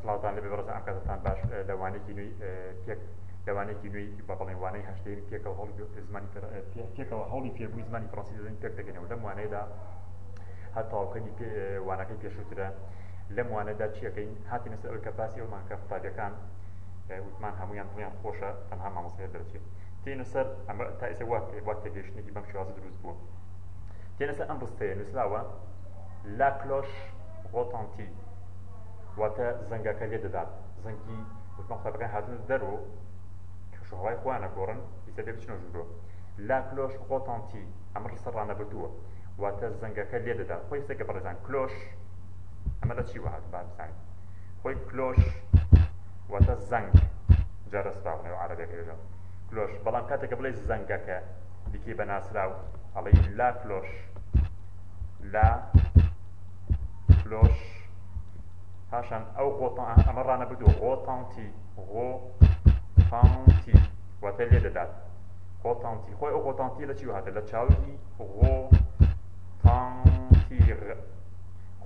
سلاوتان لبي برز أمكاتان باش لواني كينوي بيك لواني كينوي بابلين واني هشتين بيك وهول زماني بيك وهولي في بو زماني فرنسي زين بيك تكني ولا مواني دا حتى وكني بي وانا كي بيشوترا لم وانا دا شيء كين هاتي نسأل الكباسي وما كفتاجا كان وثمان هميان ثمين خوشة تنها ما مصير درجة تينسر أما تأسي وقت جيش نجي بمشي هذا دروس بو تينسر أمبستي نسلاوا لا كلوش روتانتي واتا زنگا كلي ددات زنگي وتمختبقين هاتن درو شو هواي خوانا كورن يسبب شنو جورو لا كلوش روتانتي أمر سرانا بدو واتا زنگا كلي ددات خوي سكا برزان كلوش أما لا شي واحد بعد ثاني خوي كلوش واتا زنگ جرس راوني عربي كيجا كلوش بلان كاتك بلي زنگكا بكي بناسراو علي لا كلوش لا كلوش هاشان او غوطان امرانا بدو غوطانتي غوطانتي واتلي ددات غوطانتي خوي او غوطانتي لا شي واحد لا تشاوي غوطانتير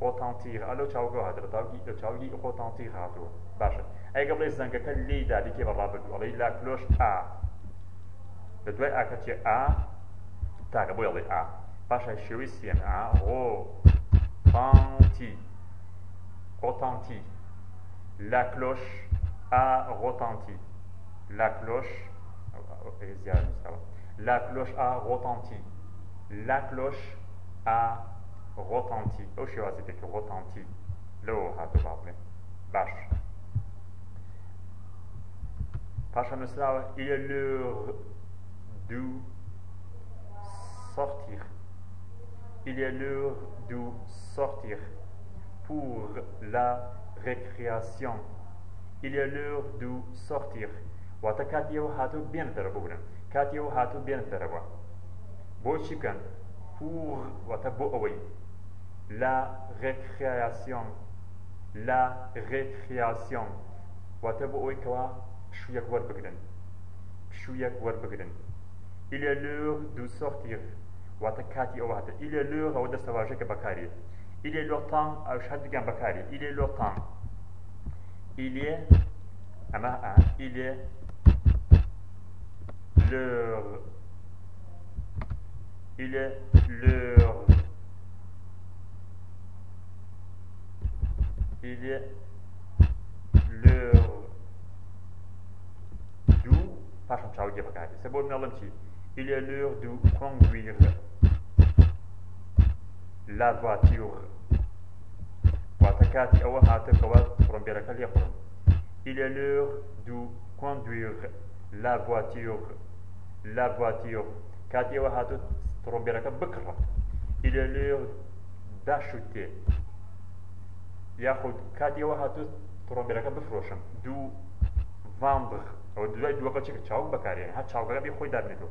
غوطانتير الو تشاوغو هذا تاوغي تشاوغي غوطانتير هاتو باشا اي قبل الزنقه اللي دادي كي برابط علي لا كلوش بدوي اكتي تاع بو يلي باشا شوي سين غوطانتي retentit. La cloche a retenti. La cloche, la cloche a retenti. La cloche a retenti. Oh, je sais c'était que retenti. Là, on a tout parlé. Bâche. Bâche, il est l'heure de sortir. Il est l'heure de sortir. Pour la récréation. Il est l'heure de sortir. Wata katiyo hatu bien terabuna. Katiyo hatu bien teraba. Bo chicken pour wata bo away. La récréation. La récréation. Wata bo away kawa shuyak war bagdan. Shuyak war bagdan. Il est l'heure de sortir. Wata katiyo hatu. Il est l'heure de savager que bakari. Il est le temps, il est le temps. Il est l'heure. Il est l'heure. Il est l'heure. Du, pas un chao de bakari. C'est bon, il est l'heure de conduire la voiture. واتكاتي أو هاتك ورم بيرك اليقرن. Il est l'heure de conduire la voiture. La voiture. كاتي أو هاتك ورم بيرك بكرة. Il est l'heure d'acheter. ياخد كاتي أو هاتك ورم بيرك بفروشن. دو vendre. أو دو قلتك تشاو بكاري. يعني هات تشاو بكاري خوي دار ندو.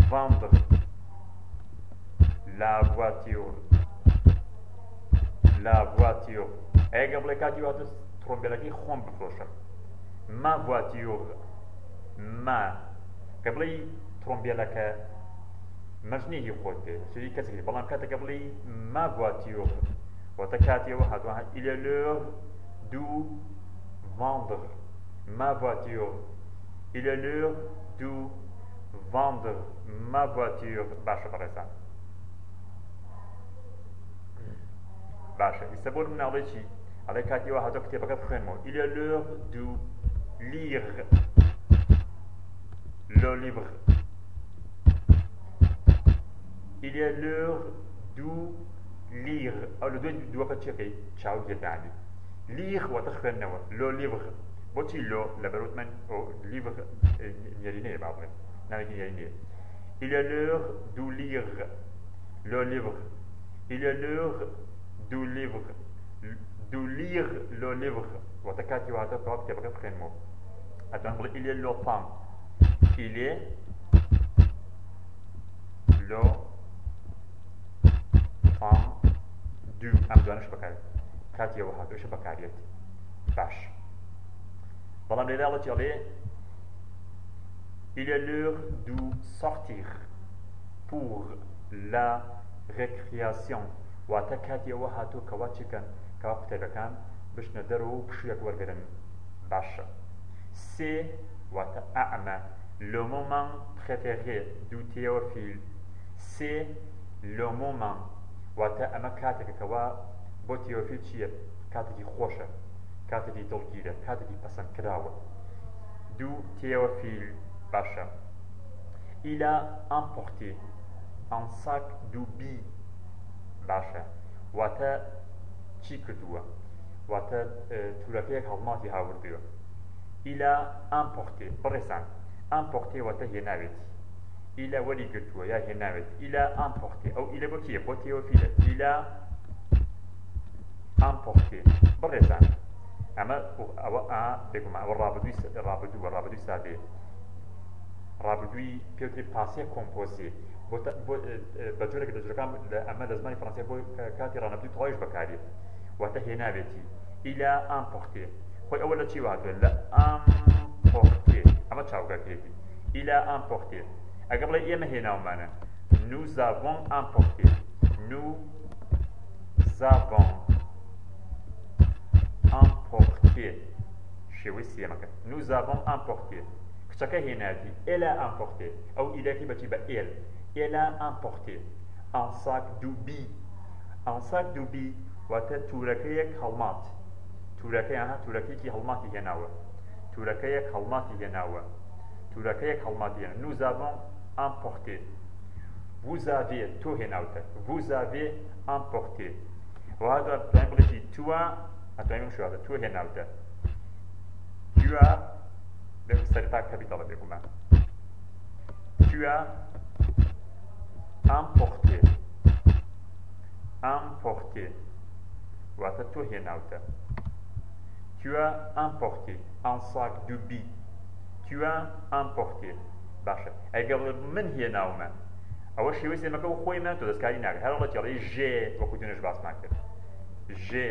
Vendre. La voiture. La voiture. Et قبل كاتي واتو ترومبيلاكي خون بفروشة. Ma voiture. ما قبل ترومبيلاكا مجنيه خوتي. سيدي كسر. بلام كاتا قبل ma voiture. وتكاتي وهاتو. Il est l'heure de vendre ma voiture. Il est l'heure de vendre ma voiture. باشا برسان. باشا يسبون من على شيء على كاتي واحد كتابك بخيمه. Il est l'heure de lire le livre. Il est l'heure de lire. أو لدوي دوقة شيء شاو جداني. lire وتخفنه le livre. بوتي لو لبروت من أو livre نيريني بعضهم. نعم نيريني. Il est l'heure de lire le livre. Il est l'heure de lire le livre. وتكاتي وهذا بعض كبر بخيمه. أتمنى il est le temps. Il est le temps du. أمدوانش بكاري. كاتي وهذا إيش بكاريت. باش. بلام ليلة الله تعالى. Il est l'heure de sortir pour la récréation. واتكاتي وهاتو كواتشكن كوابتبكان بشنە دەرەوە و پشوویەک وەرگرن باشە. سێ واتە ئەعمە le moment préféré du Théophile. C'est le moment واتە ئەمە کاتێکەوە بۆ تیۆفیل چییە؟ کاتێکی خۆشە، کاتێکی دڵگیرە، کاتێکی پەسەندکراوە. Du Théophile باشە. Il a emporté un sac d'oubli باشە واتە چی کردووە؟ واتە تورەکەیەک هەڵماتی هاوردووە. Il a emporté بڕێزان emporté واتە هێناوێتی. Il a وەری گرتووە یا هێناوێت. Il a emporté ئەو il بۆ کییە؟ بۆ تێۆفیلە. Il a emporté بڕێزان ئەمە ئەوە بێگومان ئەوە ڕابردووە سادێ ڕابردووی پێوتری پاسێ کۆمپۆزێ بە جۆرێک لە جۆرەکان ئەمە لە زمانی فەڕەنسی بۆ کاتی ڕانەبردووی تەواویش بەکارێت واتە هێناوێتی. Il a emporté خۆی ئەوە لە چی واتوێت؟ لە emporté ئەمە چاوگەکێتی. Il a emporté ئەگەر بڵێ ئێمە هێناومانە nous avons emporté nous avons emporté شێوەی سێمەکە nous avons emporté کچەکە هێناوێتی. Elle a emporté ئەو ئیلەکەی بەچی بە elle a emporté un sac d'oubli un sac d'oubli واتە تورەکەیەک هەڵمات تورەکەیەکی هەڵماتی هێناوە تورەکەیەک هەڵماتی هێناوە nous avons emporté vous avez تۆ هێناوتە vous avez emporté وهذا ئەتوانین بڵێکی تووە ئەتوانین بشواتە تۆ هێناوتە tu as سەرتا کەپیتاڵە بێگومان tu as emporté واتە تۆ هێناوتە. Tu as emporté un sac d'oubli. Tu as emporté باشە ئەگەر من هێناومە ئەوە شێوەی سێمەکە و خۆی من تۆ دەستکاری ناکە هەر وەڵە جێڵی ژێ وەکو دوێنێش باسمان کرد ژێ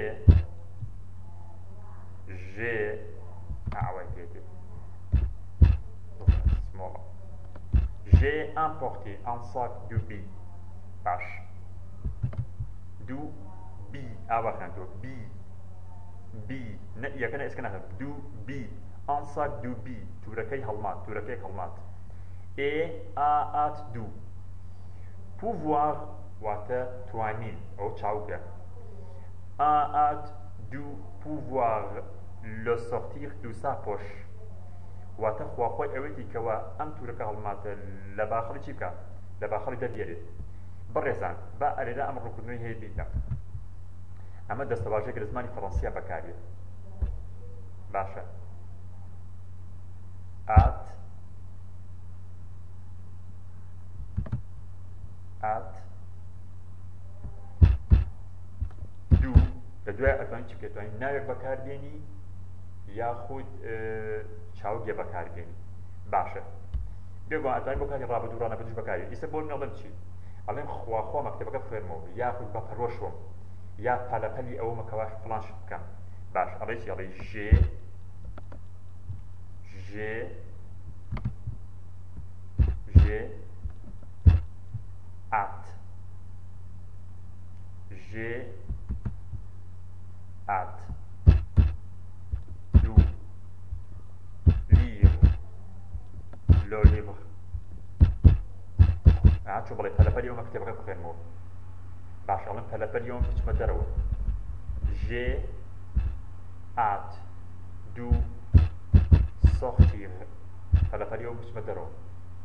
ئاوای پێێت j'ai emporté un sac d'oubli باش d'oubli ئاواخان تۆ بی یەکەنە ئێسکە ناکەم d'oubli un sac d'oubli تورەکەی هەڵمات et du pouvoir واتە توانین ئەو چاوکە du pouvoir le sortir de sa poche واتە خواخۆی ئەوەیەتی کەوە ئەم تورەکە هەڵماتە لە باخەڵی چی بکە؟ لە باخەڵی دەبێرێت. بەڕێزان با ئەرێدا ئەمە ڕووکردنەوەی هەیە بیتە ئەمە دەستەواژەیەک لە زمانی فەڕەنسیە بەکارێت باشە du لە دوای ئەتوانین چی بکەیت؟ ئەتوانین ناوێک بەکاربێنی یاخود چاوگێ بەکاربێنی باشە بێگومان ئەتوانین بۆ کاتی ڕابردوو ڕانەبردووش بەکاربێنی. ئێستا بۆ نەڵێم چی؟ ئەڵێم خواخۆ مەکتەبەکە بخوێنمەوە یاخود بەپەرۆشۆم یا پەلەپەلی ئەوەمە کەواش فڵان شت بکەم باش ئەڵێ چی؟ ئەڵێ le livre چۆ بڵێ پەلەپەلی ئەومە کتێبەکە بخوێنمەوە باش ئەڵێم پەلەپەلی ئەوم بچمە دەرەوە j'ai hâte de sortir پەلەپەلی ئەوم بچمە دەرەوە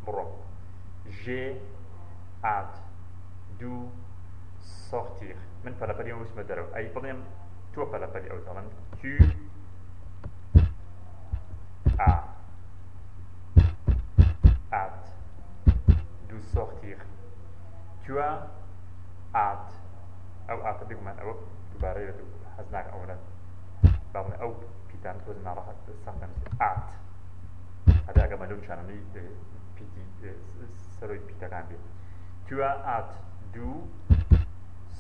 بڕۆ j'ai hâte de sortir من پەلەپەلی ئەوم بچمە دەرەوە ئەی بڵێم تۆ پەلەپەلی ئەوت ئەڵێم tu as hâte de sortir tu as hâte ئەو ئاتە بێگومان ئەوە دووبارەیە حەز ناکەم ئەوە با بڵێ ئەو پیتان تۆز ناڕەحەت سەختە hâte هەر ئەگەمە لەو نیشانەی پیتی سەرۆی پیتەکان بێت tu as hâte de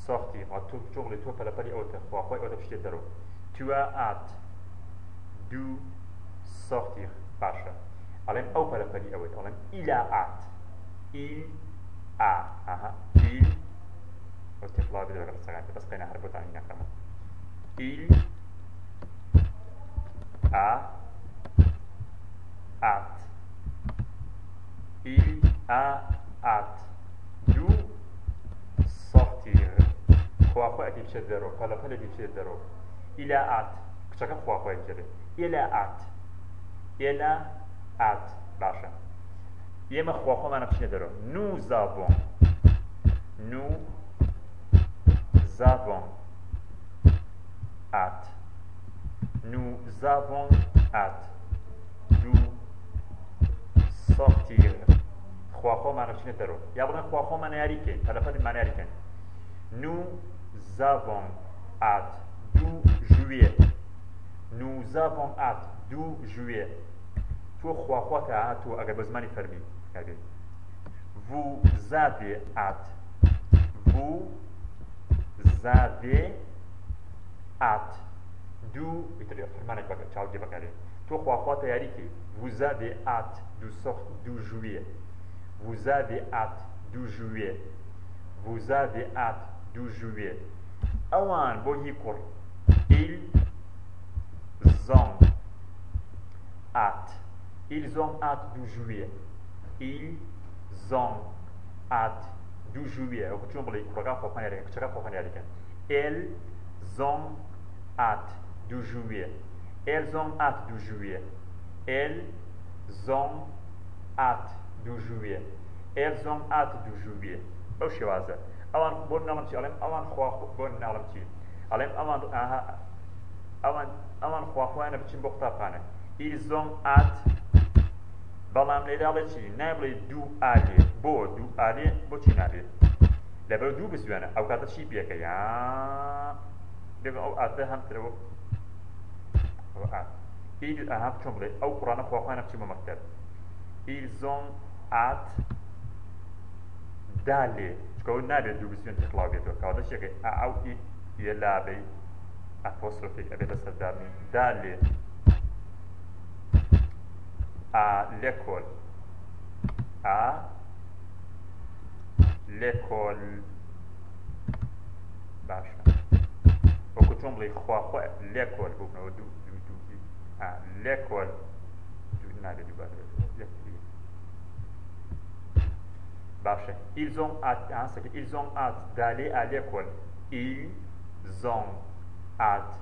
sortir تۆ بڵێ تۆ پەلەپەلی ئەوتە خواخۆی ئەوتە پشتێت دەرەوە tu as hâte de sortir باشە ئەڵێم ئەو پەلەپەلی ئەوەت ئەڵێم il a hâte il ئەو تێکڵاوی دەگەڕ سەگانکە بەس قەینا هەر بۆ تانی نەکەمە il a hâte. Il a hâte. D'où sortir. خواخواه اکی بچه درو پلپل اکی بچه درو il a hâte کچکه خواخواه کرده il a hâte il a hâte باشه یه ما خواخواه منم بچه درو nous avons hâte nous avons hâte d'où sortir خواخواه منم بچه درو یا بودن خواخواه من یاری که پلپل من یاری کن nous avons hâte d'où jouer. Nous avons hâte d'où jouer. تو خواخواه که هاتو اگر بزمانی فرمی Vous avez hâte. Vous avez hâte. D'où فرمانك بکر چاوجی بکره تو خواخواه تیاری که Vous avez hâte d'où jouer. Vous avez hâte d'où jouer. Vous avez hâte d'où jouer. Awan bohikor. Ils ont hâte. Ils ont hâte d'où jouer. Ils ont hâte d'où jouer. Elles ont hâte d'où jouer. Elles ont hâte d'où jouer. Elles ont hâte d'où jouer. Elles ont hâte d'où jouer. أو شوازة أوان بون نعلم شيء ألم أوان خوا بون نعلم شيء ألم أوان خوا أنا بتشين بقطع ils ont hâte بلام ليدالي شيء نابلي دو علي بو دو علي بو شيء نابي لبرو دو بسوينا أو كذا شيء بيك يا لبرو أو هذا هم ترى أو هذا ils أهم شملة أو قرآن خوا أنا بتشين بمكتب ils ont hâte d'aller شكون نابي دوبسيون تخلاقي تو كذا شيء أو يلابي apostrophique avec la salle d'aller à l'école باشه وكتوم لي خوا l'école بوكنا دو l'école دو نابي دو باشه ils ont hâte d'aller à l'école ils ont hâte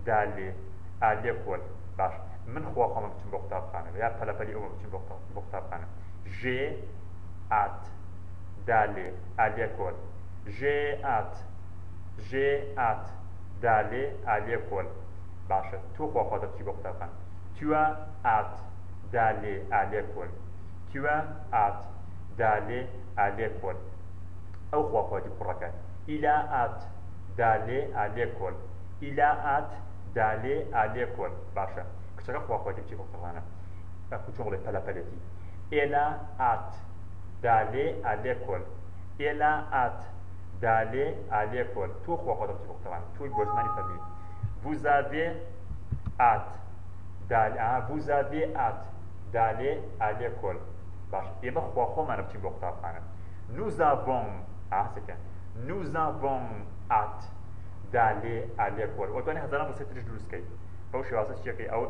d'aller à l'école باشه من خوا خواهم بچم بختاب خانه یا پلا پلی اوم بچم بختاب خانه j'ai hâte d'aller à l'école j'ai hâte d'aller à l'école باشه تو خوا خواهم بچم بختاب خانه tu as hâte d'aller à l'école tu as hâte d'aller à l'école او خوا خواهم بقرأ il a hâte d'aller à l'école il a hâte d'aller à l'école باشه كشكا خوا خوا تبجي بقطعنا كشغل بلا بلتي elle a hâte d'aller à l'école elle a hâte d'aller à l'école تو خوا خوا تبجي بقطعنا تو يبوزماني فمي vous avez hâte d'aller à l'école باشه يبقى خوا خوا ما نبجي بقطعنا nous avons hâte d'aller à l'école وتوني هذا أنا بسيطرش دروس كي أو شيء واسط شيء كي أو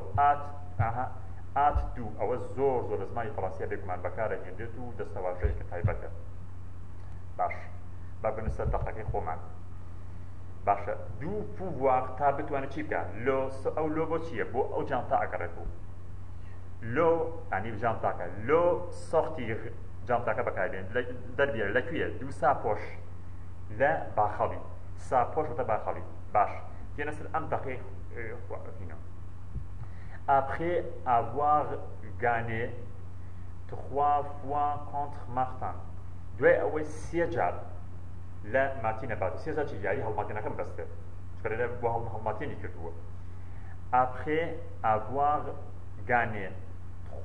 آت دو أو زور زمان فرنسية بيكمان بكارة هندتو دستواجه كتايبته باش بابن صدقك خومان باش دو pouvoir تابت وانا چی بکن لو أو لو بو چیه بو أو جانتا أكرتو لو يعني جانتا كا لو sortir جانتا كا بكارين دربيه لكويه دو سابوش لا باخالي سابوش وتا باخالي باش تينس الأم دقيق Après avoir gagné 3 fois contre Martin, doit avoir siégeal la Martine بعد siégeal تجاري هل Martine كم بس شكله ده بوه هل Martine يكتبه. Après avoir gagné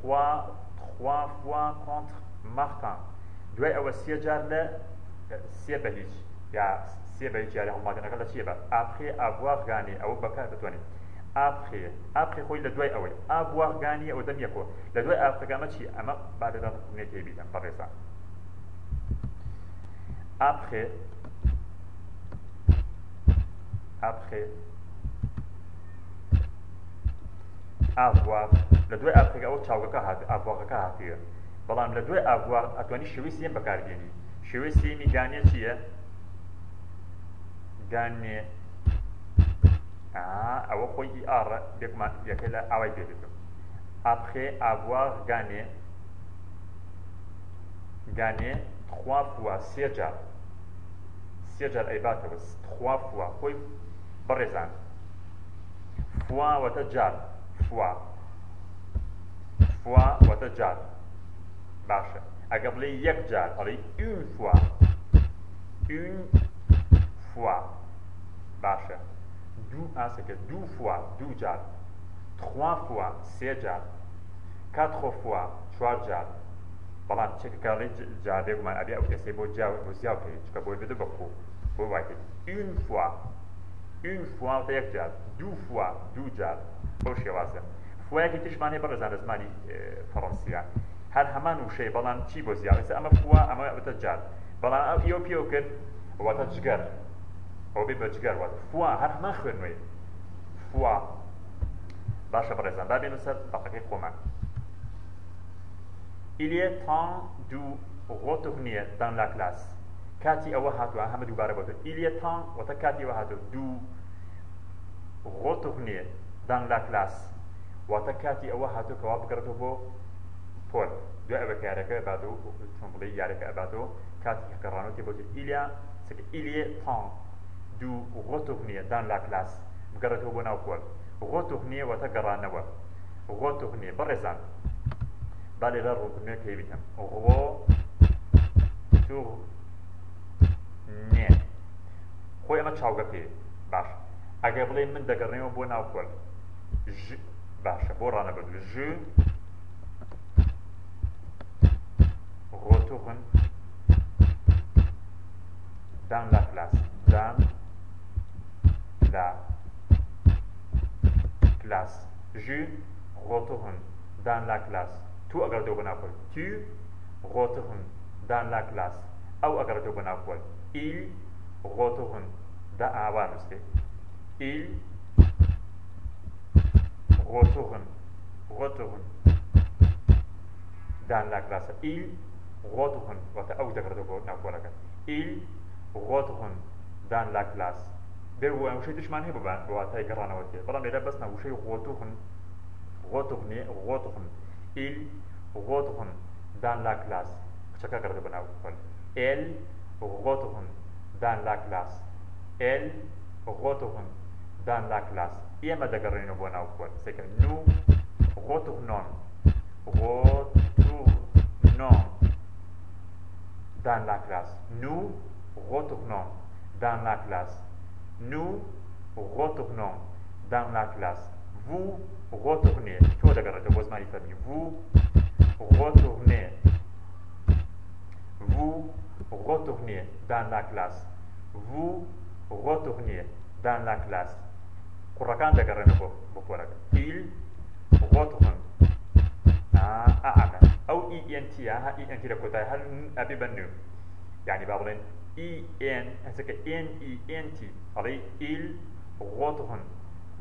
3 fois contre Martin, doit avoir siégeal la siébelij يا siébelij يعني هل Martine كلا siébel. Après avoir gagné أو بكرة بتواني. après خوي لدواي أوي avoir gagné أو دم يكو لدواي après كمان شيء أما بعد ذلك نتيجة بيتم بريسا après avoir لە دوای ئاپەکە ئەوە چاوگەکە هات ئاڤواغەکە هاتووە بەڵام لە دوای ئاڤواغ ئەتوانی شێوەی سێم بەکاربێنی شێوەی سێمی گانێ چییە گانێ ئەوە خۆی ئاڕە بێکمان یەکە لە ئاوای پێدەکەم ئاپخێ ئاڤواغ گانێ گانێ trois fois سێ جار ئەیباتەوە trois fois خۆی بەڕێزان fois وەتە جار fois وەتە جار باشە ئەگە بڵێ یەک جار ئەڵێ une fois باشە دوو fois دوو جار trois fois سێ جار quatre fois چوار جار بەڵام چێکەکەڵی جارێکمان ئەبێ ئەو کەسێ بۆ زیاو بکەیت چکە بۆی بدە بەخۆ بۆ وایکرد une fois وەتە یەک جار دوو fois دوو جار بەو شێوازە فوایەکی تشمانێ بەڕێزان لە زمانی فەڕەنسیە هەر هەمان وشەی بەڵام چی بۆ زیاوەسە ئەمە فوا ئەمە وەتە جار بەڵام ئەو ئێوە پێوە کرد واتە جگەر ئەو بێ بە جگەر واتە فوا هەر هەمان خوێنوەی فوا باشە بەڕێزان با بێنە سەر تەقەکەی خۆمان Il est temps de retourner dans la classe. Kati ئەوە هاتووە هەمە دووبارە بۆتە Il est temps واتە کاتی ئەوە هاتووە de retourner dans la classe واتە کاتی ئەوە هاتووە کەوا بگەڕێتەوە بۆ پۆل دوای ئەوە کە یارەکە ئەباتەوە چۆن بڵێ یارەکە ئەباتەوە کاتی گەڕانەوە تێ بۆتە Il est temps de retourner dans la classe بگەڕێتەوە بۆ ناو پۆل retourner واتە گەڕانەوە retourner بەڕێزان با لێرە ڕوونکردنەوە پێی بیتم retourner خۆی ئەمە چاوگە پێ باش ئەگەر بڵێ من دەگەڕێنەوە بۆ ناو پۆل باشە بۆ ڕانەبردو je retourne dans la classe je retourne dans la classe tu ئەگەڕێتەوە بۆ ناو پۆل tu retournes dans la classe ئەو ئەگەڕێتەوە بۆ ناو پۆل il retourne ئاوا نووسێ il retourne dans la classe il retourne واتە ئەو دەگەڕێتەوە بۆ ناو پۆلەکە il retourne dans la classe بێ وشەی دشمان هەیە بە واتای گەڕانەوە تێ بەڵام لێرە بەسنە وشەی retourne il retourne dans la classe کچەکە گەڕێتەوە بۆ ناو پۆل elle retourne dans la classe elle retourne dans la classe ئێمە دەگەڕێنەوە بۆ ناو پۆل سێکە nous retournons dans la classe nous retournons dans la classe nous retournons dans la classe vous retournez تۆ دەگەڕێتەوە بۆ زمانی فەرمی vous retournez dans la classe vous retournez dans la classe قوڕەکان دەگەڕێنەوە بۆ پۆلەکە il retourne ئەو ENT ها ENT لە کۆتایی هەر ئەبێ بە نو یعنی با بڵێن EN هەسەکە NENT ئەڵێ il retourne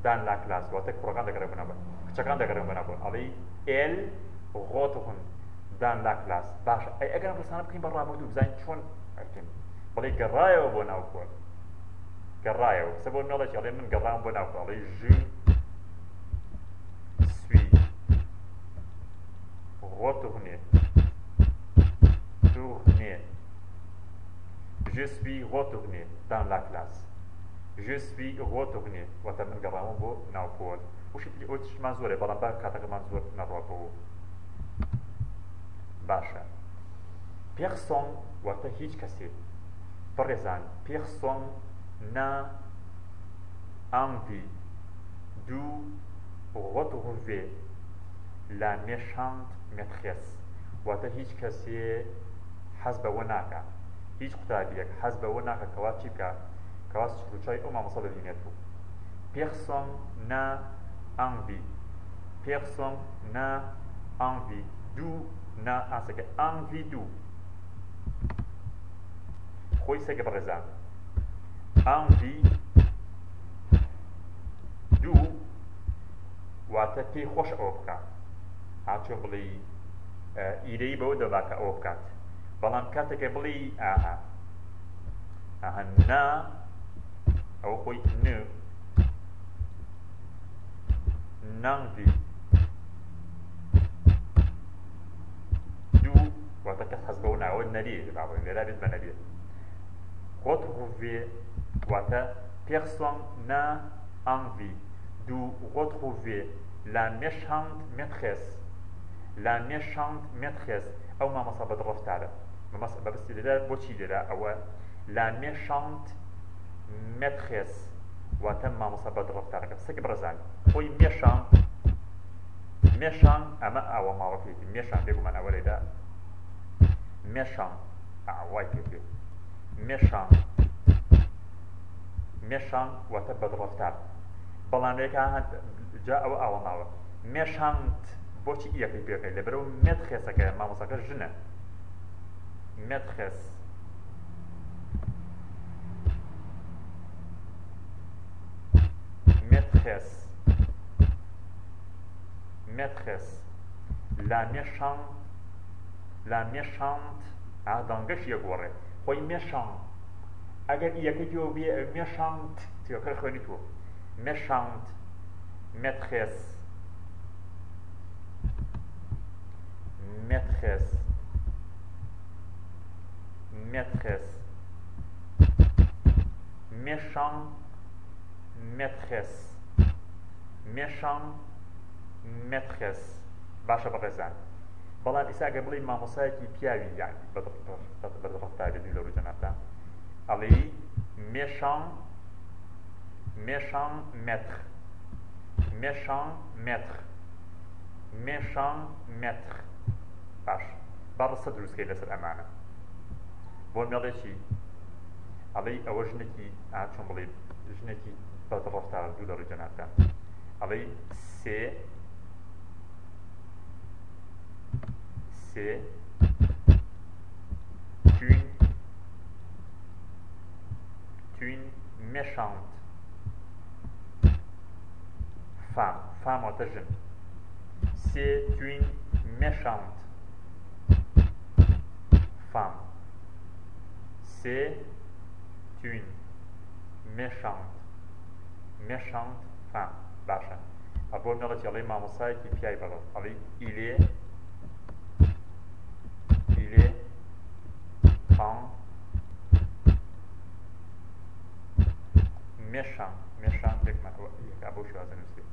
dans la classe واتە قوڕەکان دەگەڕێن بۆ ناو کچەکان دەگەڕێن بۆ ناو ئەڵێ elle retourne dans la classe باشە ئەگەر ڕسانە بکەین بە ڕابردوو بزانین چۆن ئەکەین بڵێ گەڕایەوە بۆ ناو پۆل گەڕایەوە سە بۆ نەڵێکی ئەڵێ من گەڕام بۆ ناو پۆل ئەڵێ je suis retourné dans la classe je suis retourné واتە من گەڕامەوە بۆ ناو پۆل وشی ئەو تشمان زۆرە بەڵام با کاتەکەمان زۆر نەڕاتەوە باشە personne واتە هیچ کەسێ بەڕێزان personne n'a envie de retrouver la méchante maîtresse واتە هیچ کەسێ حەز بەوە ناکە هیچ قوتابیەک حەز بەوە ناکە کەوا چی بکە کەوا سروچای ئەو مامۆستا ببینێت بوو personne n'a envie de na ئاسەکە envie de خۆی سێگە بەڕێزان envie de واتە پێی خۆش ئەوە بکات هاچۆ بڵی ئیرەی بەوە دەبا کە ئەوە بکات بەڵام کاتێکە بڵی نا ئەوە خۆی نانڤی دوو واتە کەس حەز بەو ناوە نەریێ لێرا بێت بە نەبێت retrouver واتە personne n'a envie de retrouver la méchante maîtresse ئەو مامەسا بەدڕەفتارە بەبستی لێرا بۆچی لێرا ئەوە la méchante maîtresse واتە مامەسا بەدڕەفتارەکە سەکی بڕزان خۆی méchant ئەمە ئاوە ماوەکەیەتی méchant بێگومان ئەوە لێدا méchant ئاوای پێ méchant واتە بەدڕەفتار بەڵام لێکە جا ئەوە ئاوە ماوە méchant بۆچی ئیەکەی پێکەی لەبەرەوە maîtresse-ەکە مامۆساکە ژنە maîtresse la méchante دەنگەش یەگۆڕێ خۆی méchant ئەگەر یەکەی تۆ بێ méchant تێکەر خوێنی تۆ méchante maîtresse méchant maîtresse باشە بەڕێزان بەڵام ئیسا ئەگەر بڵێ مامۆسایەکی پیاوی یانی بەدڕەفتاری دوو لە ڕووی جەنابدا ئەڵێ méchant maître باش با ڕستە دروستکەی لەسەر ئەمانە بۆ مێڵێکی ئەڵێ ئەوە ژنێکی چۆن بڵێ ژنێکی بەدڕەفتار دوو لە ڕووی جەنابدا ئەڵێ c'est une méchante femme wata jeune c'est une méchante femme c'est une méchante femme باشە ئەبۆ مێڵەتی ئەڵێ مامۆسایەکی پیای بەڵێ ئەڵێ il est méchant ابو شو هذا نسبي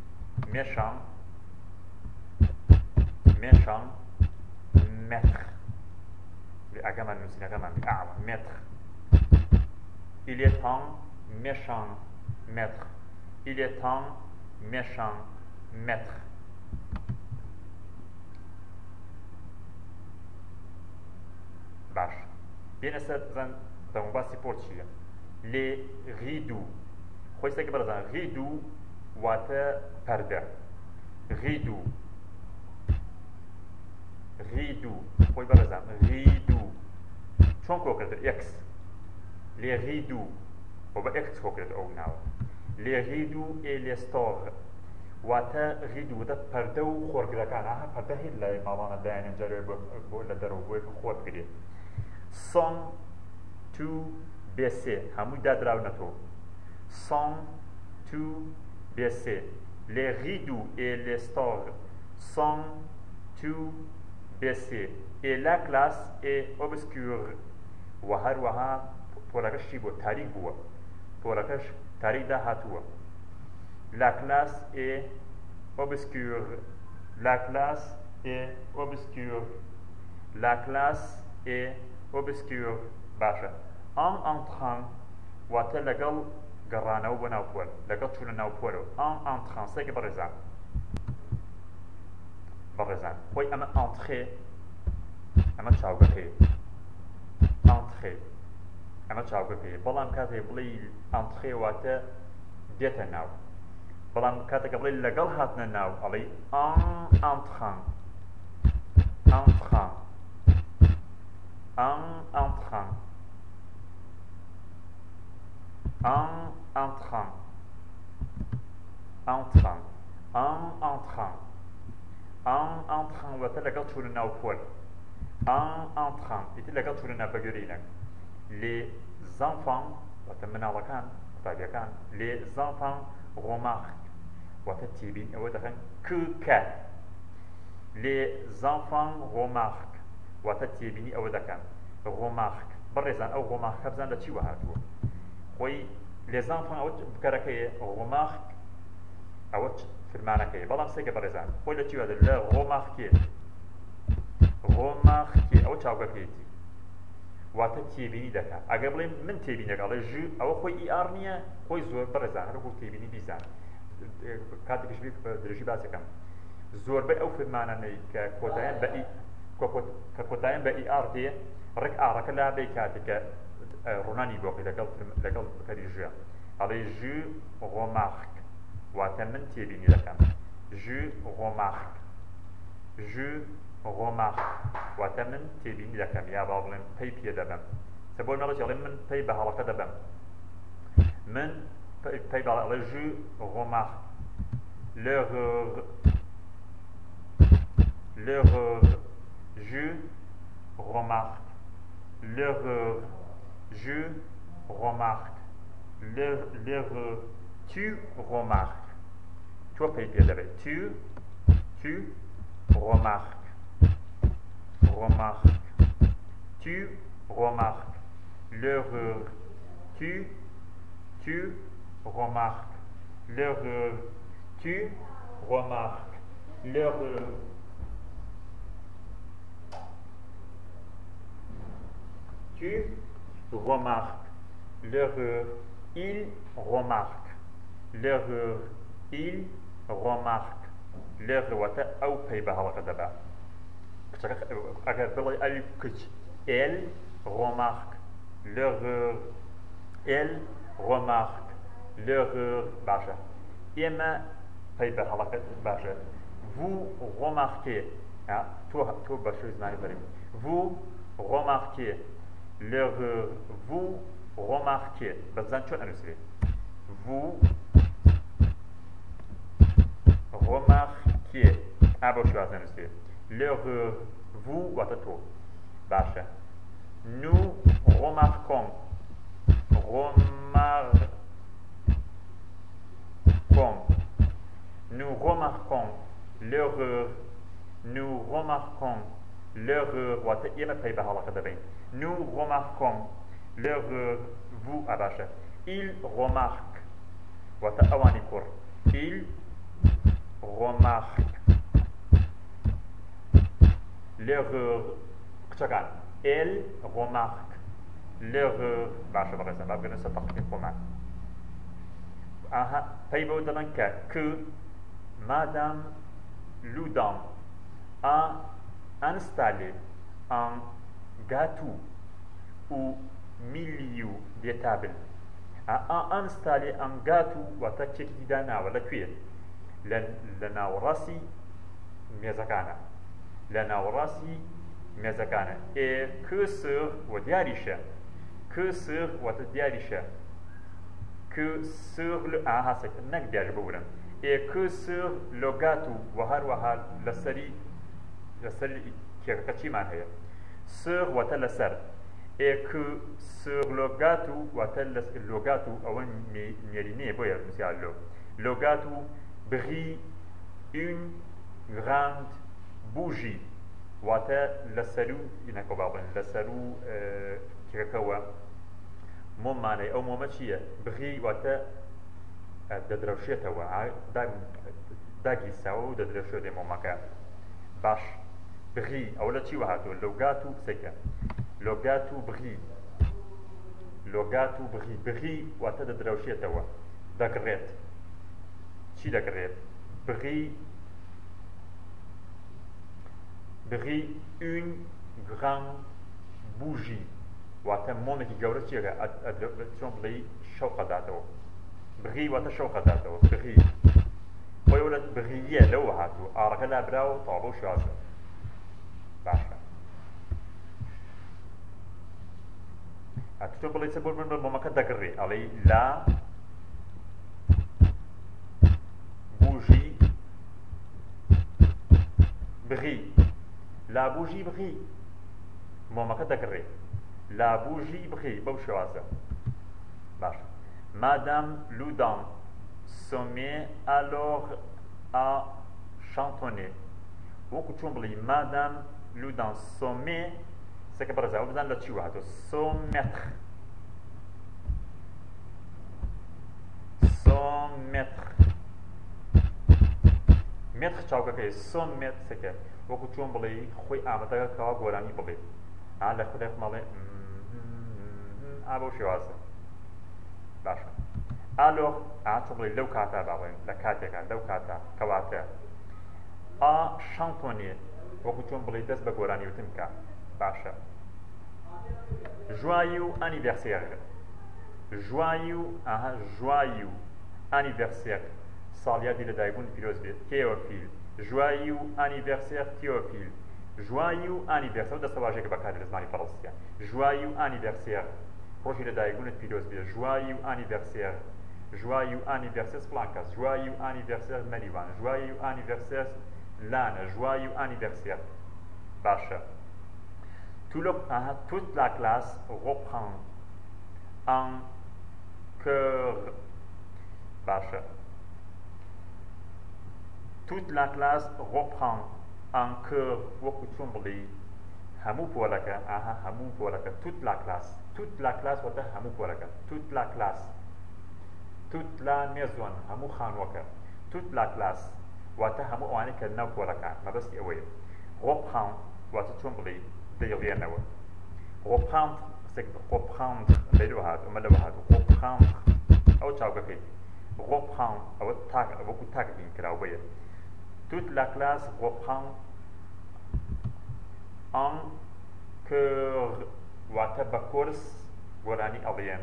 méchant maître اجمل نسبي اجمل اعلى maître il est un méchant maître باش بين سر دمو باسی پۆرچیە لێ ریدو خۆی سەکی بەرەزان ریدو واتە پەردە ریدو خۆی بەرەزان ریدو چۆن کۆکرێت ئێکس لێ ریدو بۆ بە ئێکس کۆکرێت ئەو ناوە لێ ریدو ئێ لێستۆغ واتە ریدو واتە پەردە و خۆرگرەکان پەردە هێت لە ماڵانە دایانێن جارێ بۆ لە دەرەوە بۆ یەکە خۆر بگرێت sont tout baissés هەمووی دادراونەتەوە sont tout baissés les rideaux et les stores sont tout baissés et la classe est obscure وهروەها پۆلەکەش چی بووە تاریک بووە پۆلەکەش تاریکدا هاتووە la classe est obscure obscure باشە en entrant واتە لەگەڵ گەڕانەوە بۆ ناو پۆل لەگەڵ چوونە ناو پۆلەوە en entrant سێکی بەڕێزان خۆی ئەمە entrée ئەمە چاوگەکەیە ئەمە چاوگەکەیە بەڵام کاتێک بڵێ entrée واتە دێتە ناو بەڵام کاتێکە بڵێ لەگەڵ هاتنە ناو ئەڵێ en entrant en entrant واتە لەگەڵ چوونە ناو پۆل en entrant ئیتر لەگەڵ چوونە ناو بەگوێرەیەک les enfants واتە مناڵەکان قوتابیەکان les enfants remarquent واتە تێبین ئەوە دەکەن کە les enfants remarquent واتە تێبینی ئەوە دەکەن remarque بەڕێزان ئەو remarque بزان لە چی وهاتووە خۆی les enfants ئەوە بکەرەکەیە remarque ئەوە فرمانەکەی بەڵام سێکە بەڕێزان خۆی لە چی وهاتە لە remarque ئەوە چاوگەکەیەتی واتە تێبینی دەکات ئەگەر بڵێم من تێبینی دەکات ئەڵێ ژ ئەوە خۆی ئیار نییە خۆی زۆر بەڕێزان هەروەکو تێبینی بیزان کاتێکش درێژی باسەکەم زۆربەی ئەو فرمانانەی کە کۆتاییان بە ئیار دێ ڕێک ئاڕەکە لا بێ کاتێکە ڕۆنانی بۆقی لەگەڵ بەکەری ژە ئەڵێ ژ remarque واتە من تێبینی دەکەم ژ remarque واتە من تێبینی دەکەم یا با بڵێن پێی پێ دەبم سە بۆ مەڵێ ئەڵێ من پێی بە هەڵەکە دەبم من پێی باڵێ ئەڵێ ژ remarque l'erreur je remarque l'erreur je remarque l'erreur tu remarques toi pay bien d'abord tu remarques tu remarques l'erreur tu remarques l'erreur tu remarques l'erreur tu remarques l'erreur il remarque l'erreur il remarque l'erreur واتە ئەو پەی بە هەڵەکە دەبا ئەگەر بڵێ ئەوی کچ elle remarque l'erreur elle remarque l'erreur باشە ئێمە پەی بە هەڵەکە باشە vous remarquez تۆ بە شوی زمانی بەریم vous remarquez l'erreur vous remarquez بەزان چۆن ئەنووسێت vous remarquez بۆ شوازە ئەنووسێت l'erreur vous واتە تۆ باشە nous remarquons nous remarquons l'erreur nous remarquons l'erreur واتە ئێمە پەی بە هەڵەکە دەبین nous remarquons l'erreur vous باشە il remarque واتە ئەوانی کوڕ il remarque l'erreur قچەکان elle remarque l'erreur باشە بەڕێزان با بگەنە سەر تەقیقی خۆمان پەی بەوە دەڵێن کە que madame Loudon a installé un gâteau au milieu des tables a installé un gâteau واتە کێکی داناوە لەکوێ لە ناوەڕاستی مێزەکانە لە ناوەڕاستی مێزەکانە et que sur و دیاریشە que sur واتە دیاریشە que sur le هاسێک نەک دیاری ببورن et que sur le gâteau و هەروەها لەسەری کێکەکە چیمان هەیە sur واتە لەسەر et que sur le gâteau واتە le gâteau ئەوە مێرینەیە بۆیە نووسیا le gâteau brille une grande bougie واتە لەسەر و ئینەکە باڵێن لەسەر و کێکەکەوە مۆمانەی ئەو مۆمە چییە بغی واتە دەدرەوشێتەوە داگیرساوە و دەدرەوشێت مۆمەکە باش بغی ئەو لە چی وهاتووە لۆگات و سێکە لۆگات و بغی لۆگات و بغی واتە دەدرەوشێتەوە دەگڕێت چی دەگڕێت بغی une grande bougie واتە مۆمێکی گەورە چیەکە چۆن بڵێ شەوقە داتەوە بغی واتە شەوقە داتەوە بغی خۆی وەلە بغیە لەوە هاتووە ئاڕەکە لابراوە تاڵۆ و شوازە باشە تۆ بڵێ چە بۆ من مۆمەکە دەگڕێ ئەڵێ لا بوژی brille. La bougie brille. Moumaka d'agréé. La bougie brille. Bon, je Madame Loudon se met alors à chantonner. Madame Loudon se met, c'est que par exemple, vous allez se mettre. Se mettre. Mettre, se mettre, c'est que vous allez خوی آمده که گورانی ببی. آن لخته ماله آبو شوازه. باشه. Alors, آتوبلی لو کاتا باوی، لکاته کن لو کاتا کواته. chantonner. وقتون بلی دست به گورانی وتم که. باشه. Joyeux anniversaire. Joyeux anniversaire. سالیا دیل دایگون پیروز بید. تیوفیل. Joyeux anniversaire Théophile. Joyeux anniversaire. ده سواجه که بکار لزمانی فرانسیه. Joyeux anniversaire. روشی لدایگون پیروز بید. Joyeux anniversaire. Joyeux anniversaire Blancas. Joyeux anniversaire Marivan. Joyeux anniversaire Lana. Joyeux anniversaire. Bacha. Toute la classe reprend en chœur. Bacha. Toute la classe reprend en chœur. Toute la classe. Toute la classe. Toute la classe. Toute la maison. Toute la classe. Reprend. Reprendre. C'est reprendre. Reprendre. Reprendre. Toute la classe reprend en chœur. Watabakurs, Gorani Alien.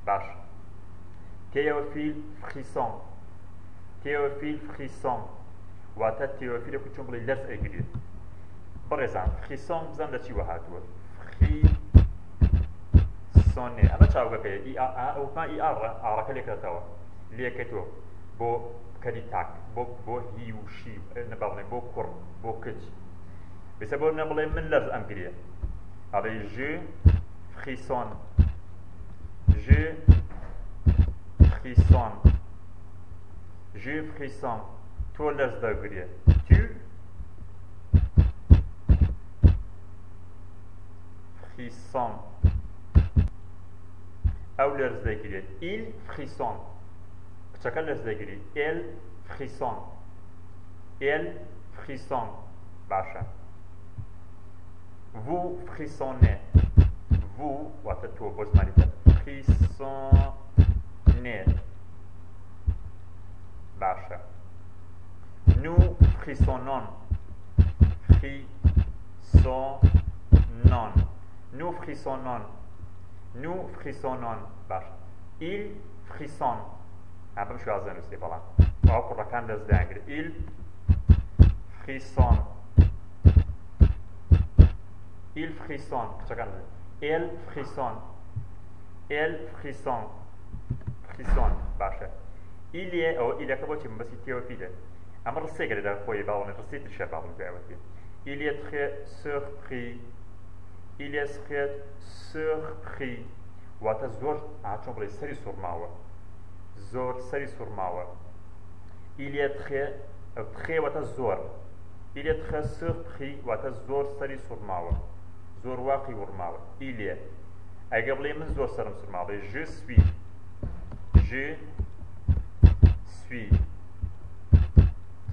Bâche. Théophile frisson. Théophile frisson. Wata Théophile Kuchumble les aiguilles. Par exemple, frisson, vous en êtes frissonner. Alors, tu as vu, كريتاك بو هيوشي نبغى بو كور بو كج بسبب نبغى من لفظ أمكرية هذا je frissonne je frissonne je frissonne تو لفظ داغرية tu frissonne أو لفظ داغرية il frissonne chacun laisse des grilles. Elle frissonne. Elle frissonne. Bacha. Vous frissonnez. Vous, frissonnez. Bacha. Nous frissonnons. Frissonnons. Nous frissonnons. Nous frissonnons. Bacha. Il frissonne. أنا بمشي عزين استيفالا أو كان لز دانجر il frissonne il frissonne elle frissonne frissonne باشا il y a أو il y a كبوتي بس Théophile أمر السجل ده خوي بالون رصيد الشباب الجواتي il est très surpris وتزور عشان بلي سري سورماوة زور سري سورماوة il est très وتزور il est très surpris وتزور سري سورماوة زور واقي ورماوة il est أي قبل من زور سرم سورماوة je suis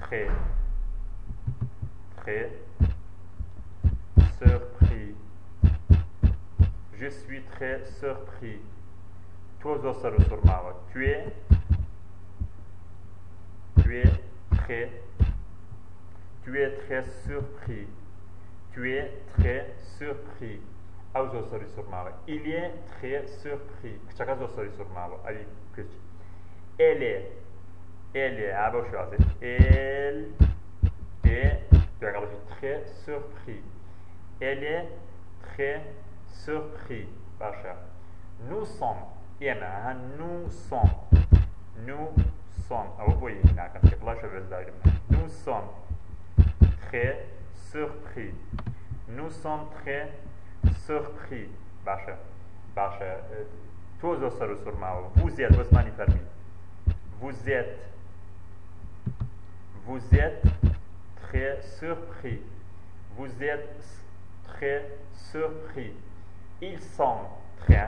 très surpris je suis très surpris toi aussi surmawa tu es très surpris tu es très surpris أو زوسري surmawa il est très surpris كشكا زوسري surmawa أي كش elle est أبو شازي elle est très surpris elle est très surpris باشا nous sommes nous sommes أو بوي هناك كيف لا شبه زايد nous sommes très surpris. Nous sommes très surpris. باشە باشە تۆ زۆر سەر و سوورماوە vous êtes وەزمانی فەرمی vous êtes très surpris. Vous êtes très surpris. Ils sont très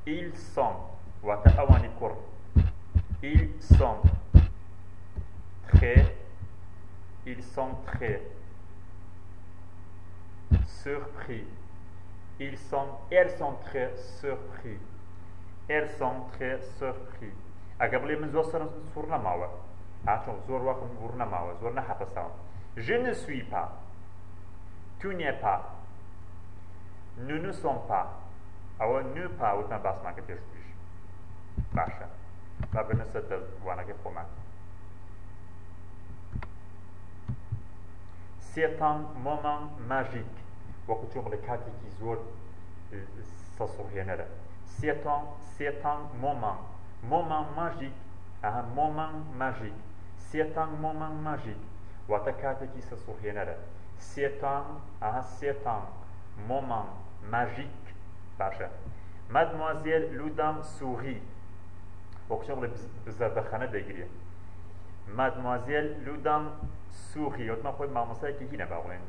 ils sont وتأواني كور ils sont très surpris. Elles sont très surpris. Elles sont très surpris. أقبل من زور سورنا ماوا عشان زور وقت ورنا ماوا زور نحفظهم. Je ne suis pas. Tu n'es pas. Nous ne sommes pas. أو ne pas وتنا باس ما كتير باشا. بابنا ستة وانا كفوما. C'est un moment magique. وقت يوم لكاتي كي زور سصورينا. C'est un moment magique. Un moment magique. C'est un moment magique. وتكاتي كي سصورينا. C'est un moment magique. باشا. Mademoiselle Loudam sourit. وقت يوم بزربخانة دقيقة. Mademoiselle Loudam sourit. وتما خوي ما مساكي هنا باولين.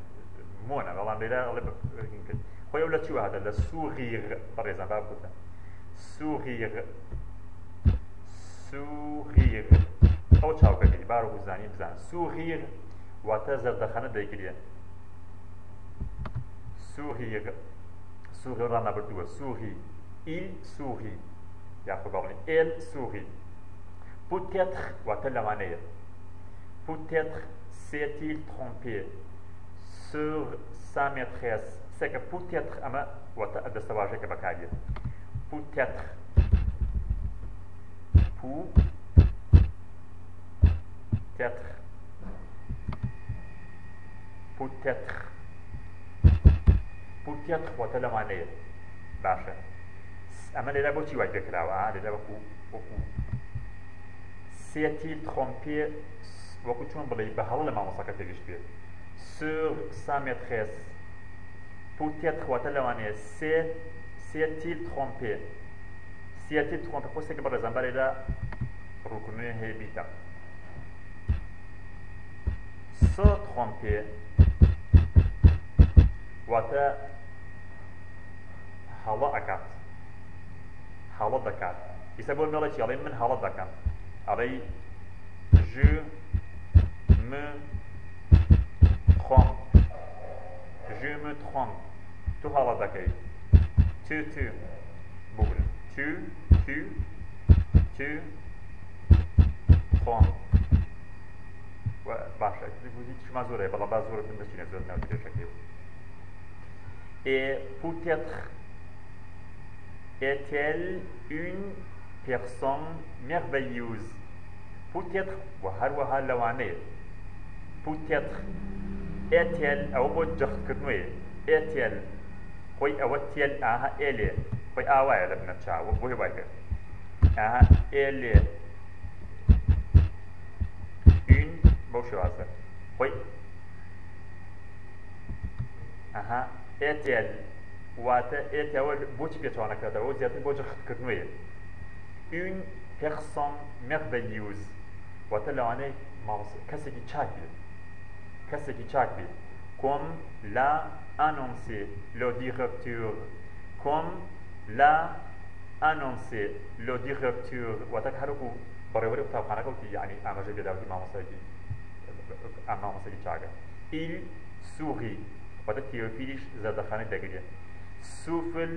مونا والله بلا غلب يمكن خويا ولا شو هذا لا سوغير باغ اكزامبل بقولها سوغير او تشاو كدي بارو زاني بزان سوغير وتزر دخنه دايكليا سوغير رانا بردوا سوغي il sourit يا خبرني elle sourit peut-être وتلمانيه peut-être s'est-il trompé sur sa maîtresse. C'est que peut-être ama wata de savoir que bakadia. Peut-être wata la mane basha. Ama le labo ci wa bekrawa, le labo ku. S'est-il trompé وقت شلون بلي بحال ما مسكت تجيش sur sa maîtresse. Peut-être وتلواني s'est-il trompé. S'est-il trompé pour ce que par exemple là reconnaît hebita. Se tromper وتا حالا دكات يسبب الملك يالي من حالا دكات علي je me trompe. Tu حالا دكاي tu بقول tu trompes باشا vous dites شو ما زوره بلا بازوره من مشينا زورنا وكذا شكل. Et peut-être est-elle une personne merveilleuse. Peut-être وهروها لوانية. Peut-être est-elle أو بوجه كنوية. Est-elle خوي أوتيل elle خوي أوايا لبنا تشاو بوي بايك. elle une بوشو هذا خوي est-elle واتا est-elle بوش بيتوانا كذا وزيادة بوجه كنوية. Une personne merveilleuse. واتا لواني كسي تشاكبي comme l'a annoncé le directeur. Comme l'a annoncé le directeur. واتا كهركو بريوري بتاع خانه قلت يعني اما جاي بداوي ما مساجي تشاكا. Il sourit. واتا تيوفيليش زاد خانه دغري. Souffle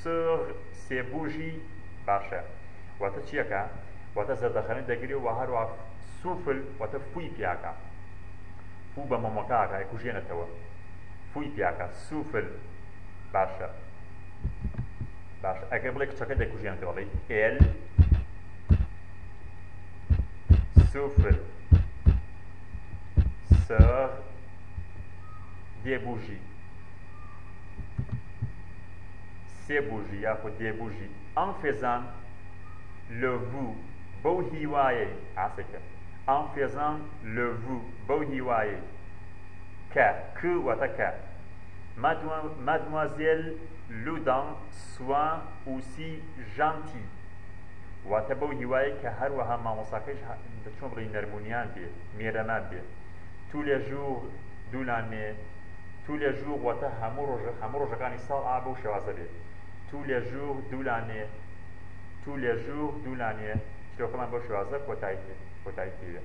sur ses bougies باشا. واتا تشيكا واتا زاد خانه دغري وهروا سوفل واتا فوي بياكا. فو بممكاكا يكوجينا توا. فوي بياكا سوفل باشا. أقبلك تشكل ده كوجينا توا لي. Elle souffle sur des bougies. Ces bougies, des bougies, en faisant le vous, bohiwaye, en faisant le vous beau hiwaye que wataka mademoiselle Loudan soit aussi gentille واتە بەو هیوایە کە هەروەها مامۆساکەیش چۆن بڵێ نەرمونیان بێ میێرەمان بێ تو لێ ژوور دوولانێ تو لێ ژوور واتە هەموو ڕۆژەکانی ساڵ ئا بەو شێوازە بێت تو لێ ژوور دوولانێ چیرۆکەمان بەو شێوازە کۆتایی پێوێ